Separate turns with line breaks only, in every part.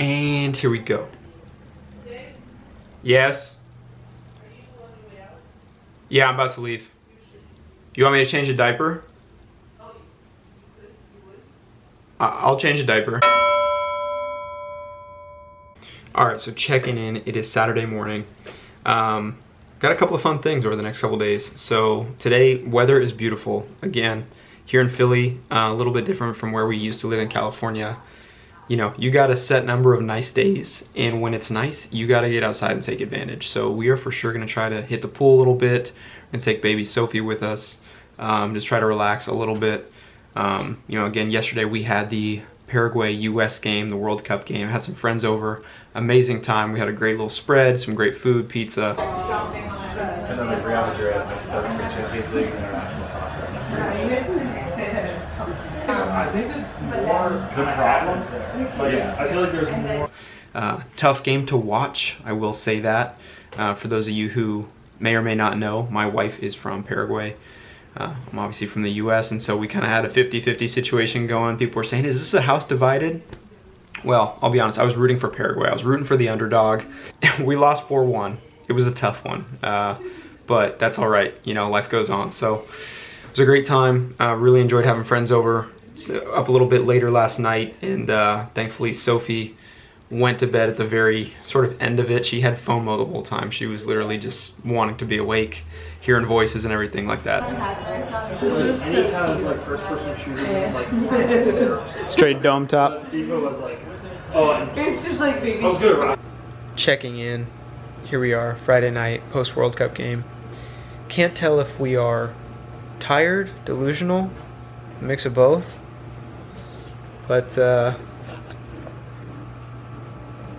And here we go. Yes? Yeah, I'm about to leave. You want me to change a diaper? I'll change a diaper. Alright, so checking in. It is Saturday morning. Got a couple of fun things over the next couple days. So today, weather is beautiful. Again, here in Philly, a little bit different from where we used to live in California. You know, you got a set number of nice days, and when it's nice, you got to get outside and take advantage. So we are for sure going to try to hit the pool a little bit and take baby Sophie with us. Just try to relax a little bit. You know, again, yesterday we had the Paraguay-US game, the World Cup game. I had some friends over. Amazing time. We had a great little spread, some great food, pizza.
And then like Real Madrid, like stuff for Champions League and international soccer. I think that more the problems there. But yeah, I feel like there's more.
Tough game to watch, I will say that. For those of you who may or may not know, my wife is from Paraguay. I'm obviously from the US, and so we kind of had a 50-50 situation going. People were saying, is this a house divided? Well, I'll be honest, I was rooting for Paraguay. I was rooting for the underdog. We lost 4-1. It was a tough one, but that's all right. You know, life goes on. So it was a great time. Really enjoyed having friends over. Up a little bit later last night, and thankfully Sophie went to bed at the very sort of end of it. She had FOMO the whole time. She was literally just wanting to be awake, hearing voices and everything like that.
Any kind of like first-person shooter, like
Straight dome top.
FIFA was like, oh,
It's just like baby.
oh, good.
Checking in. Here we are, Friday night, post-World Cup game. Can't tell if we are tired, delusional, a mix of both. But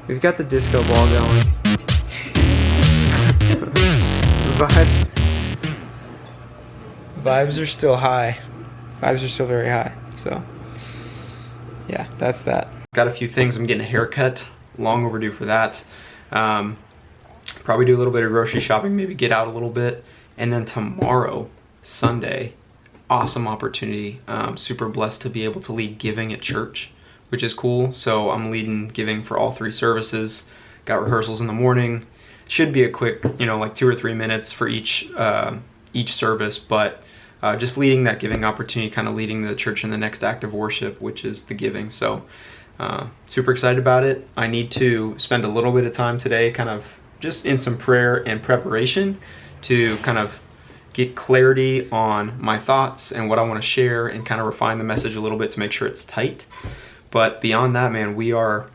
we've got the disco ball going. Vibes are still high. Vibes are still very high. So yeah, that's that. Got a few things. I'm getting a haircut. Long overdue for that. Probably do a little bit of grocery shopping, maybe get out a little bit. And then tomorrow, Sunday, awesome opportunity. Super blessed to be able to lead giving at church, which is cool. So I'm leading giving for all 3 services. Got rehearsals in the morning. Should be a quick, you know, like 2 or 3 minutes for each service, but just leading that giving opportunity, kind of leading the church in the next act of worship, which is the giving. So super excited about it. I need to spend a little bit of time today kind of just in some prayer and preparation to kind of get clarity on my thoughts and what I want to share and kind of refine the message a little bit to make sure it's tight. But beyond that, man, we are,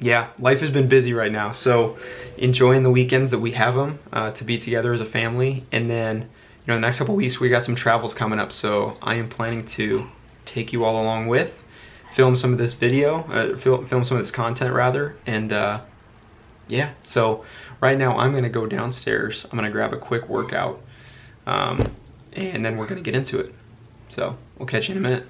yeah, life has been busy right now. So enjoying the weekends that we have them to be together as a family. And then, you know, the next couple weeks we got some travels coming up. So I am planning to take you all along with, film some of this video, film some of this content rather. And yeah, so right now I'm gonna go downstairs. I'm gonna grab a quick workout. And then we're gonna get into it. So we'll catch you in a minute.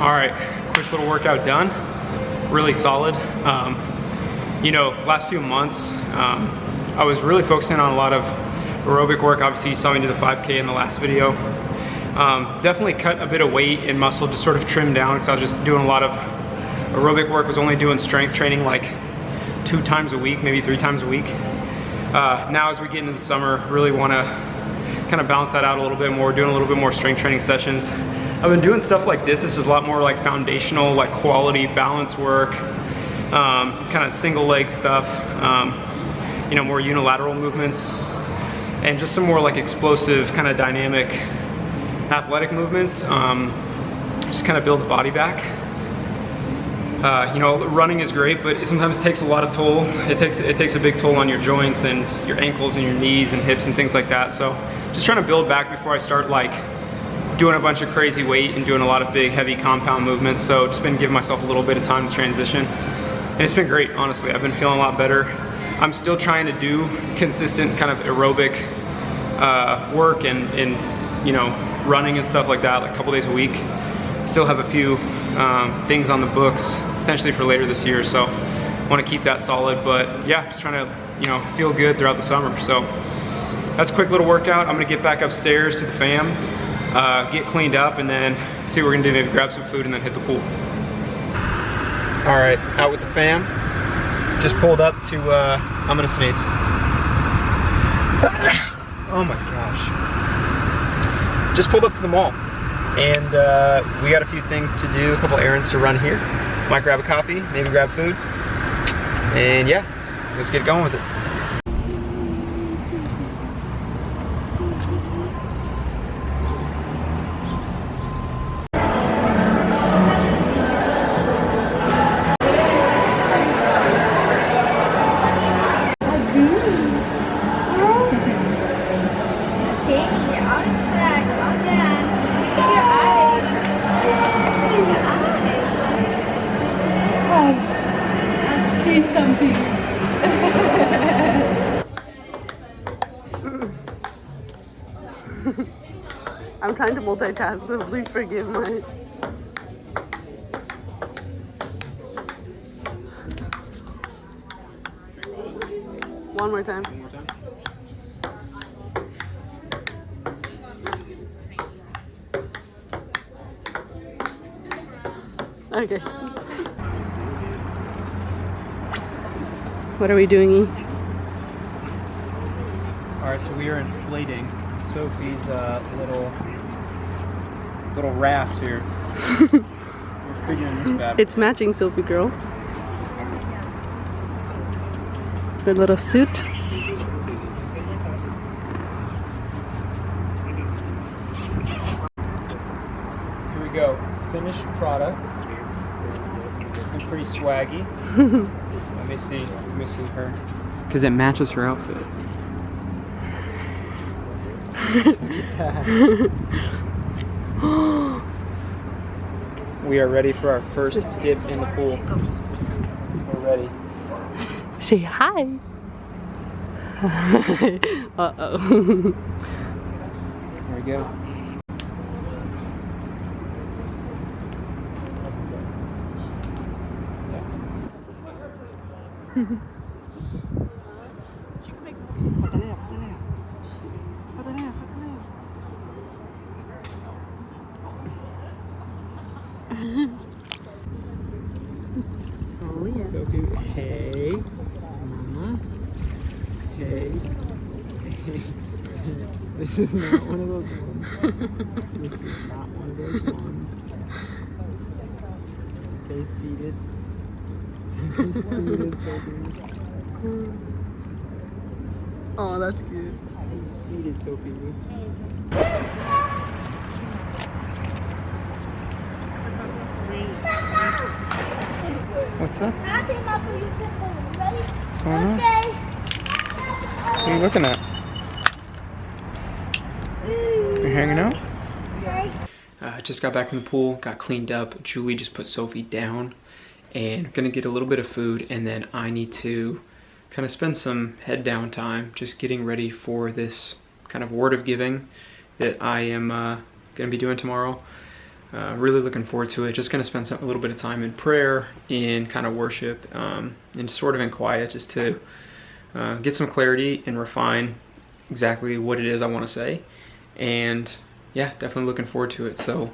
All right, quick little workout done. Really solid. You know, last few months, I was really focusing on a lot of aerobic work. Obviously, you saw me do the 5K in the last video. Definitely cut a bit of weight and muscle, just sort of trimmed down, because I was just doing a lot of aerobic work. Was only doing strength training like 2 times a week, maybe 3 times a week. Now as we get into the summer, really want to kind of balance that out a little bit more, doing a little bit more strength training sessions. I've been doing stuff like this. This is a lot more like foundational, like quality balance work, kind of single leg stuff, you know, more unilateral movements, and just some more like explosive, kind of dynamic athletic movements. Just kind of build the body back. You know, running is great, but sometimes it takes a lot of toll. It takes a big toll on your joints and your ankles and your knees and hips and things like that. So just trying to build back before I start like doing a bunch of crazy weight and doing a lot of big, heavy compound movements. So just been giving myself a little bit of time to transition. And it's been great, honestly. I've been feeling a lot better. I'm still trying to do consistent kind of aerobic work and you know, running and stuff like that, like a couple days a week. Still have a few things on the books potentially for later this year, so want to keep that solid. But yeah, just trying to, you know, feel good throughout the summer. So that's a quick little workout. I'm gonna get back upstairs to the fam, get cleaned up, and then see what we're gonna do. Maybe grab some food and then hit the pool. All right, out with the fam. Just pulled up to, I'm gonna sneeze. Oh my gosh. Just pulled up to the mall, and we got a few things to do, a couple errands to run here. Might grab a coffee, maybe grab food, and yeah, let's get going with it.
I'm trying to multitask, so please forgive my... One more time. Okay. What are we doing?
All right, so we are inflating Sophie's little raft here. We're figuring this bad.
It's matching, Sophie girl. Her little suit.
Here we go. Finished product. I'm pretty swaggy. Let me see her. Because it matches her outfit. Look at that. We are ready for our first dip in the pool. We're ready.
Say hi. Uh-oh.
Here we go. Let's go. Yeah.
Oh yeah.
So cute. Hey. Hey. This is not one of those ones. This is not one of those ones. Stay seated.
Oh, that's cute.
Stay seated, Sophie. What's up? What's going on? What are you looking at? You're hanging out? Just got back from the pool, got cleaned up. Julie just put Sophie down, and I'm gonna get a little bit of food, and then I need to kind of spend some head down time just getting ready for this kind of word of giving that I am gonna be doing tomorrow. really looking forward to it. Just gonna spend a little bit of time in prayer, in kind of worship, and sort of in quiet, just to get some clarity and refine exactly what it is I want to say. And yeah, definitely looking forward to it. So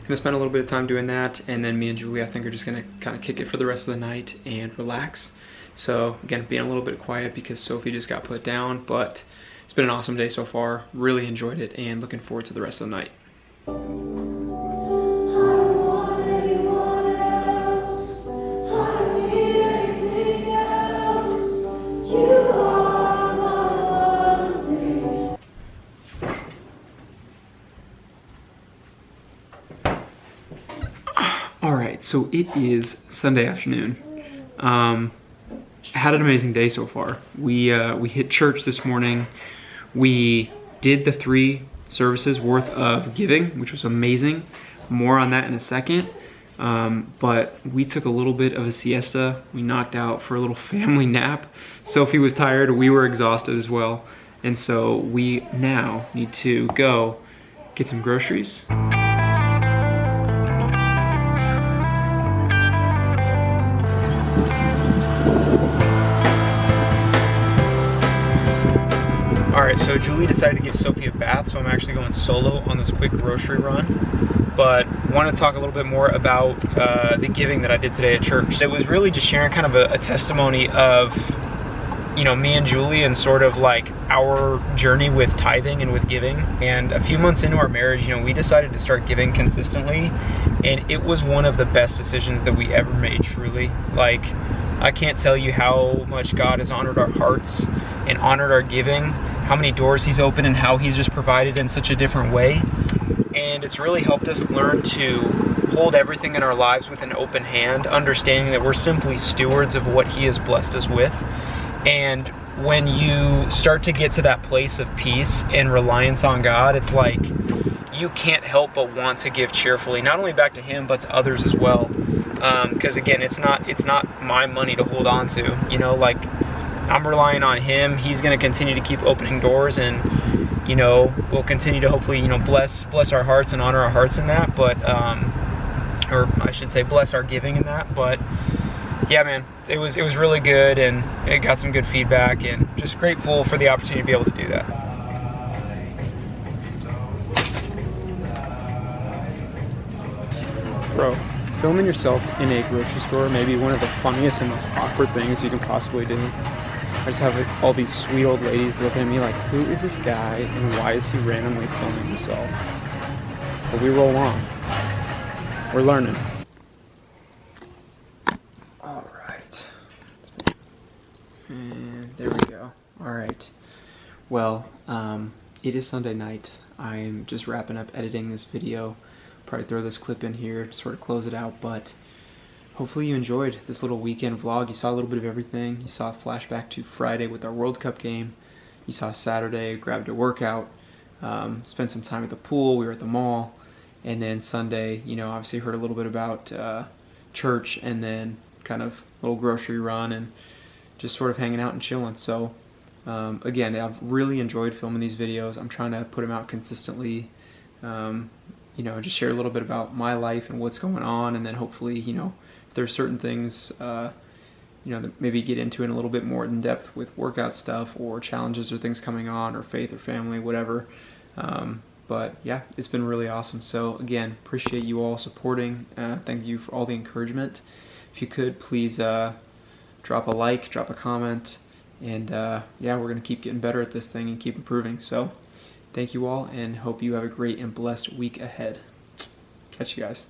gonna spend a little bit of time doing that, and then me and Julie, I think, are just gonna kind of kick it for the rest of the night and relax. So again, being a little bit quiet because Sophie just got put down, but it's been an awesome day so far. Really enjoyed it, and looking forward to the rest of the night. Alright, so it is Sunday afternoon. Had an amazing day so far. We hit church this morning. We did the 3 services worth of giving, which was amazing. More on that in a second. But we took a little bit of a siesta. We knocked out for a little family nap. Sophie was tired, we were exhausted as well. And so we now need to go get some groceries. Alright, so Julie decided to give Sophie a bath, so I'm actually going solo on this quick grocery run. But want to talk a little bit more about the giving that I did today at church. It was really just sharing kind of a testimony of, you know, me and Julie and sort of like our journey with tithing and with giving. And a few months into our marriage, you know, we decided to start giving consistently, and it was one of the best decisions that we ever made, truly. Like, I can't tell you how much God has honored our hearts and honored our giving, how many doors He's opened, and how He's just provided in such a different way. And it's really helped us learn to hold everything in our lives with an open hand, understanding that we're simply stewards of what He has blessed us with. And when you start to get to that place of peace and reliance on God, it's like you can't help but want to give cheerfully, not only back to Him, but to others as well. Because again, it's not my money to hold on to, you know, like I'm relying on Him. He's going to continue to keep opening doors, and, you know, we'll continue to hopefully, you know, bless our hearts and honor our hearts in that, but, or I should say bless our giving in that. But yeah, man, it was really good, and it got some good feedback, and just grateful for the opportunity to be able to do that. Bro, filming yourself in a grocery store may be one of the funniest and most awkward things you can possibly do. I just have like, all these sweet old ladies looking at me like, who is this guy and why is he randomly filming himself? But we roll on. We're learning. All right. And there we go. All right. Well, it is Sunday night. I'm just wrapping up editing this video. Probably throw this clip in here to sort of close it out, but hopefully you enjoyed this little weekend vlog. You saw a little bit of everything. You saw a flashback to Friday with our World Cup game. You saw Saturday, grabbed a workout, spent some time at the pool. We were at the mall. And then Sunday, you know, obviously heard a little bit about church, and then kind of a little grocery run and just sort of hanging out and chilling. So again, I've really enjoyed filming these videos. I'm trying to put them out consistently. You know, just share a little bit about my life and what's going on, and then hopefully, you know, if there's certain things, you know, that maybe get into in a little bit more in depth with workout stuff or challenges or things coming on or faith or family, whatever. But yeah, it's been really awesome. So again, appreciate you all supporting. Thank you for all the encouragement. If you could, please drop a like, drop a comment, and yeah, we're gonna keep getting better at this thing and keep improving. So thank you all, and hope you have a great and blessed week ahead. Catch you guys.